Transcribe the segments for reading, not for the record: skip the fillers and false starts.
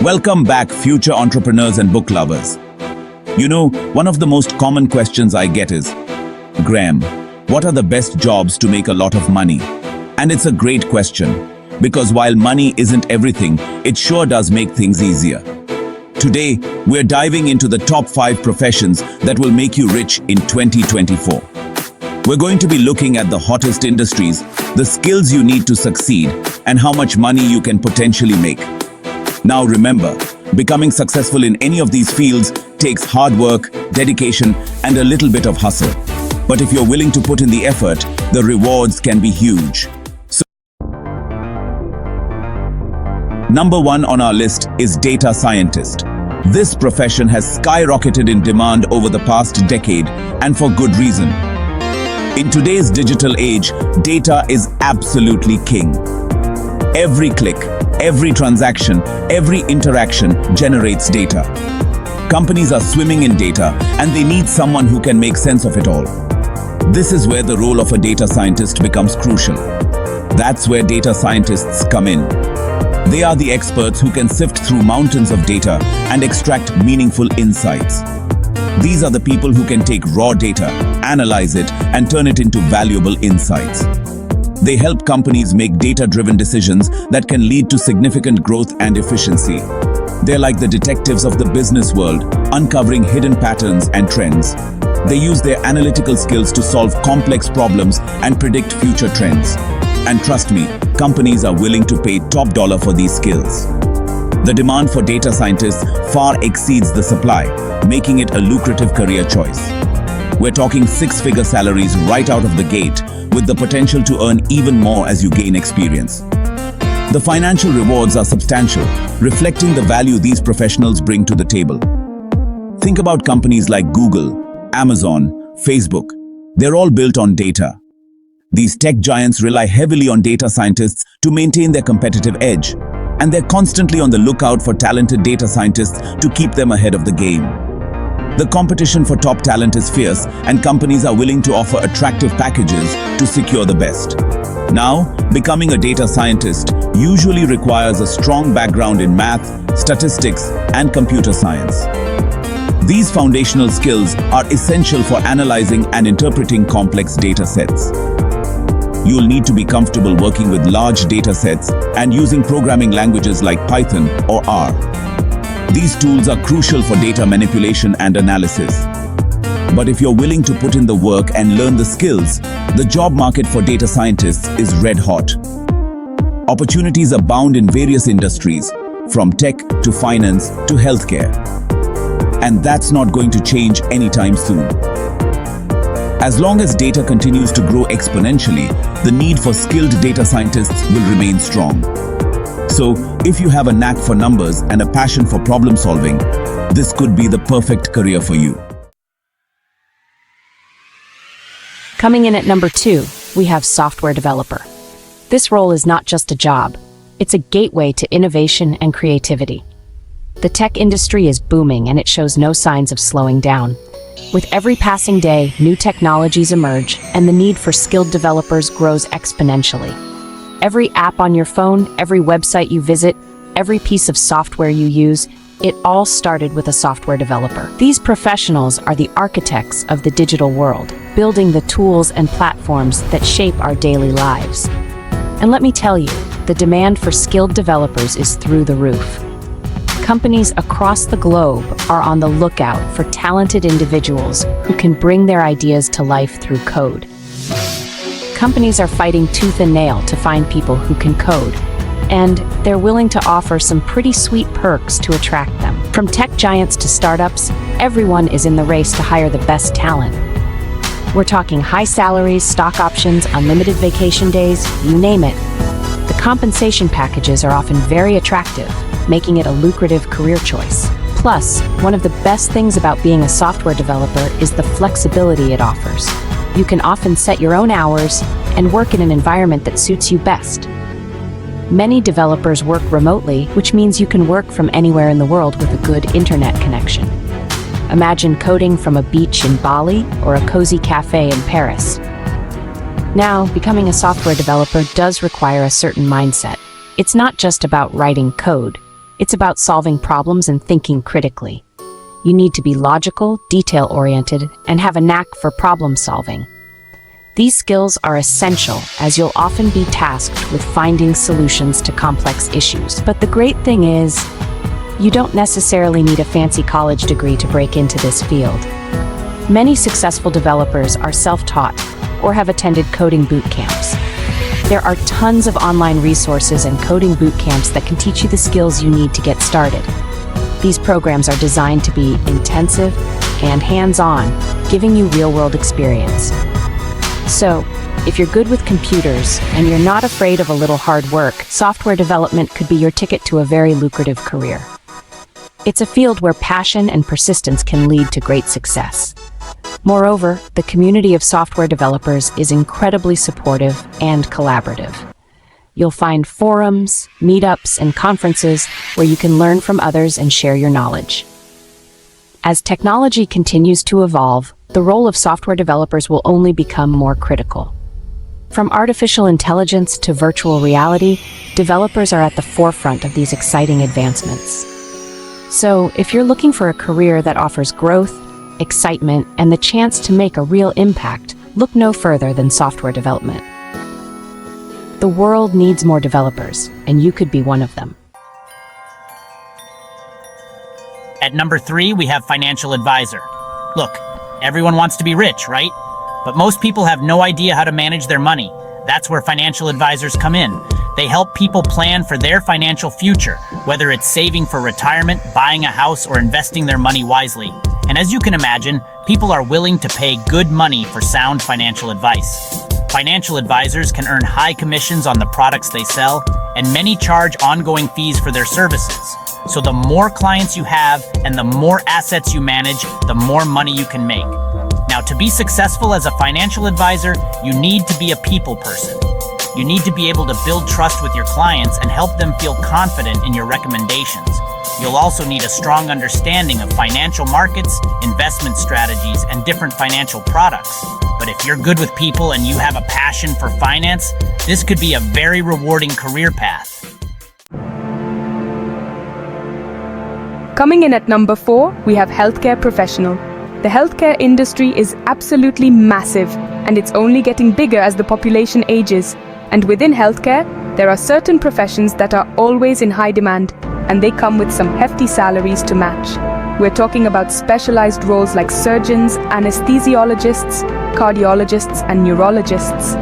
Welcome back, future entrepreneurs and book lovers. You know, one of the most common questions I get is, Graham, what are the best jobs to make a lot of money? And it's a great question, because while money isn't everything, it sure does make things easier. Today, we're diving into the top 5 professions that will make you rich in 2024. We're going to be looking at the hottest industries, the skills you need to succeed, and how much money you can potentially make. Now remember, becoming successful in any of these fields takes hard work, dedication, and a little bit of hustle. But if you're willing to put in the effort, the rewards can be huge. So, number 1 on our list is data scientist. This profession has skyrocketed in demand over the past decade, and for good reason. In today's digital age, data is absolutely king. Every click, every transaction, every interaction generates data. Companies are swimming in data, and they need someone who can make sense of it all. This is where the role of a data scientist becomes crucial. That's where data scientists come in. They are the experts who can sift through mountains of data and extract meaningful insights. These are the people who can take raw data, analyze it, and turn it into valuable insights. They help companies make data-driven decisions that can lead to significant growth and efficiency. They're like the detectives of the business world, uncovering hidden patterns and trends. They use their analytical skills to solve complex problems and predict future trends. And trust me, companies are willing to pay top dollar for these skills. The demand for data scientists far exceeds the supply, making it a lucrative career choice. We're talking 6-figure salaries right out of the gate, with the potential to earn even more as you gain experience. The financial rewards are substantial, reflecting the value these professionals bring to the table. Think about companies like Google, Amazon, Facebook. They're all built on data. These tech giants rely heavily on data scientists to maintain their competitive edge, and they're constantly on the lookout for talented data scientists to keep them ahead of the game. The competition for top talent is fierce, and companies are willing to offer attractive packages to secure the best. Now, becoming a data scientist usually requires a strong background in math, statistics, and computer science. These foundational skills are essential for analyzing and interpreting complex data sets. You'll need to be comfortable working with large data sets and using programming languages like Python or R. These tools are crucial for data manipulation and analysis. But if you're willing to put in the work and learn the skills, the job market for data scientists is red hot. Opportunities abound in various industries, from tech to finance to healthcare. And that's not going to change anytime soon. As long as data continues to grow exponentially, the need for skilled data scientists will remain strong. So, if you have a knack for numbers and a passion for problem solving, this could be the perfect career for you. Coming in at number 2, we have software developer. This role is not just a job, it's a gateway to innovation and creativity. The tech industry is booming, and it shows no signs of slowing down. With every passing day, new technologies emerge, and the need for skilled developers grows exponentially. Every app on your phone, every website you visit, every piece of software you use, it all started with a software developer. These professionals are the architects of the digital world, building the tools and platforms that shape our daily lives. And let me tell you, the demand for skilled developers is through the roof. Companies across the globe are on the lookout for talented individuals who can bring their ideas to life through code. Companies are fighting tooth and nail to find people who can code, and they're willing to offer some pretty sweet perks to attract them. From tech giants to startups, everyone is in the race to hire the best talent. We're talking high salaries, stock options, unlimited vacation days, you name it. The compensation packages are often very attractive, making it a lucrative career choice. Plus, one of the best things about being a software developer is the flexibility it offers. You can often set your own hours and work in an environment that suits you best. Many developers work remotely, which means you can work from anywhere in the world with a good internet connection. Imagine coding from a beach in Bali or a cozy cafe in Paris. Now, becoming a software developer does require a certain mindset. It's not just about writing code. It's about solving problems and thinking critically. You need to be logical, detail-oriented, and have a knack for problem solving. These skills are essential as you'll often be tasked with finding solutions to complex issues. But the great thing is, you don't necessarily need a fancy college degree to break into this field. Many successful developers are self-taught or have attended coding boot camps. There are tons of online resources and coding boot camps that can teach you the skills you need to get started. These programs are designed to be intensive and hands-on, giving you real-world experience. So, if you're good with computers and you're not afraid of a little hard work, software development could be your ticket to a very lucrative career. It's a field where passion and persistence can lead to great success. Moreover, the community of software developers is incredibly supportive and collaborative. You'll find forums, meetups, and conferences where you can learn from others and share your knowledge. As technology continues to evolve, the role of software developers will only become more critical. From artificial intelligence to virtual reality, developers are at the forefront of these exciting advancements. So, if you're looking for a career that offers growth, excitement, and the chance to make a real impact, look no further than software development. The world needs more developers, and you could be one of them. At number 3, we have financial advisor. Look, everyone wants to be rich, right? But most people have no idea how to manage their money. That's where financial advisors come in. They help people plan for their financial future, whether it's saving for retirement, buying a house, or investing their money wisely. And as you can imagine, people are willing to pay good money for sound financial advice. Financial advisors can earn high commissions on the products they sell, and many charge ongoing fees for their services. So the more clients you have and the more assets you manage, the more money you can make. Now, to be successful as a financial advisor, you need to be a people person. You need to be able to build trust with your clients and help them feel confident in your recommendations. You'll also need a strong understanding of financial markets, investment strategies, and different financial products. But if you're good with people and you have a passion for finance, this could be a very rewarding career path. Coming in at number 4, we have healthcare professional. The healthcare industry is absolutely massive, and it's only getting bigger as the population ages. And within healthcare, there are certain professions that are always in high demand, and they come with some hefty salaries to match. We're talking about specialized roles like surgeons, anesthesiologists, cardiologists, and neurologists.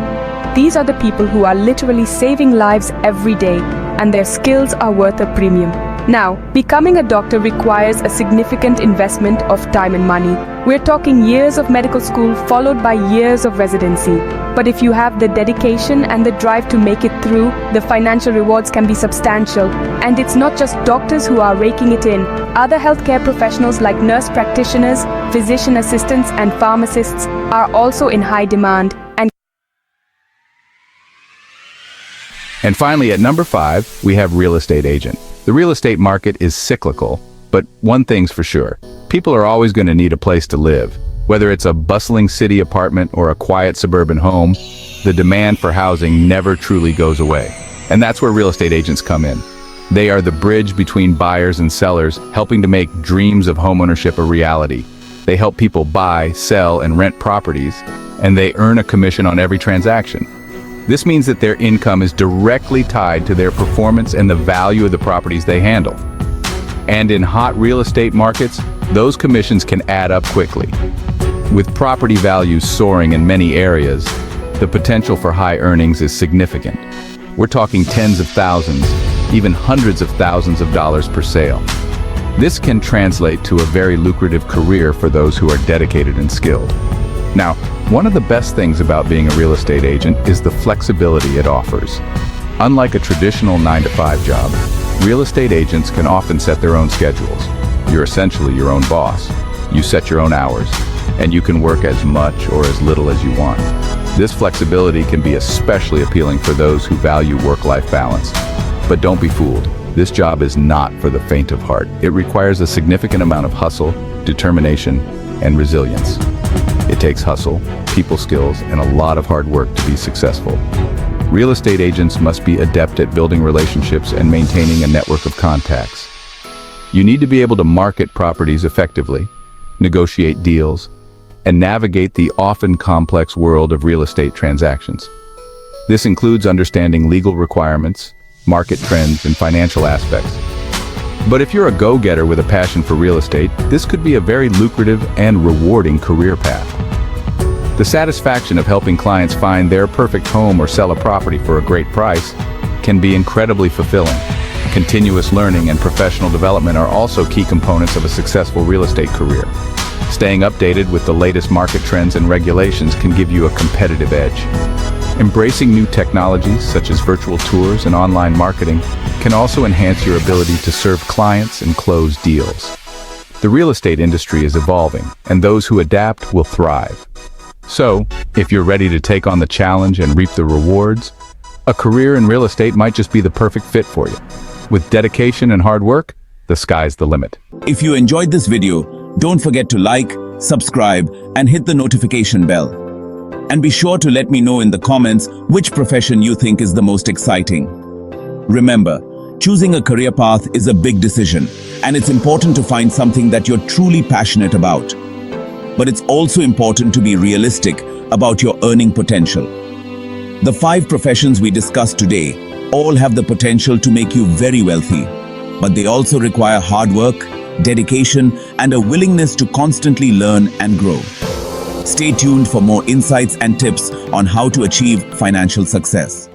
These are the people who are literally saving lives every day, and their skills are worth a premium. Now, becoming a doctor requires a significant investment of time and money. We're talking years of medical school followed by years of residency. But if you have the dedication and the drive to make it through, the financial rewards can be substantial. And it's not just doctors who are raking it in. Other healthcare professionals like nurse practitioners, physician assistants, and pharmacists are also in high demand. And finally, at number 5, we have real estate agent. The real estate market is cyclical, but one thing's for sure. People are always going to need a place to live. Whether it's a bustling city apartment or a quiet suburban home, the demand for housing never truly goes away. And that's where real estate agents come in. They are the bridge between buyers and sellers, helping to make dreams of homeownership a reality. They help people buy, sell, and rent properties, and they earn a commission on every transaction. This means that their income is directly tied to their performance and the value of the properties they handle. And in hot real estate markets, those commissions can add up quickly. With property values soaring in many areas, the potential for high earnings is significant. We're talking tens of thousands, even hundreds of thousands of dollars per sale. This can translate to a very lucrative career for those who are dedicated and skilled. Now, one of the best things about being a real estate agent is the flexibility it offers. Unlike a traditional 9-to-5 job, real estate agents can often set their own schedules. You're essentially your own boss. You set your own hours, and you can work as much or as little as you want. This flexibility can be especially appealing for those who value work-life balance. But don't be fooled. This job is not for the faint of heart. It requires a significant amount of hustle, determination, and resilience. It takes hustle, people skills, and a lot of hard work to be successful. Real estate agents must be adept at building relationships and maintaining a network of contacts. You need to be able to market properties effectively, negotiate deals, and navigate the often complex world of real estate transactions. This includes understanding legal requirements, market trends, and financial aspects. But if you're a go-getter with a passion for real estate, this could be a very lucrative and rewarding career path. The satisfaction of helping clients find their perfect home or sell a property for a great price can be incredibly fulfilling. Continuous learning and professional development are also key components of a successful real estate career. Staying updated with the latest market trends and regulations can give you a competitive edge. Embracing new technologies such as virtual tours and online marketing can also enhance your ability to serve clients and close deals. The real estate industry is evolving, and those who adapt will thrive. So, if you're ready to take on the challenge and reap the rewards, a career in real estate might just be the perfect fit for you. With dedication and hard work, the sky's the limit. If you enjoyed this video, don't forget to like, subscribe, and hit the notification bell. And be sure to let me know in the comments which profession you think is the most exciting. Remember, choosing a career path is a big decision, and it's important to find something that you're truly passionate about. But it's also important to be realistic about your earning potential. The 5 professions we discussed today all have the potential to make you very wealthy, but they also require hard work, dedication, and a willingness to constantly learn and grow. Stay tuned for more insights and tips on how to achieve financial success.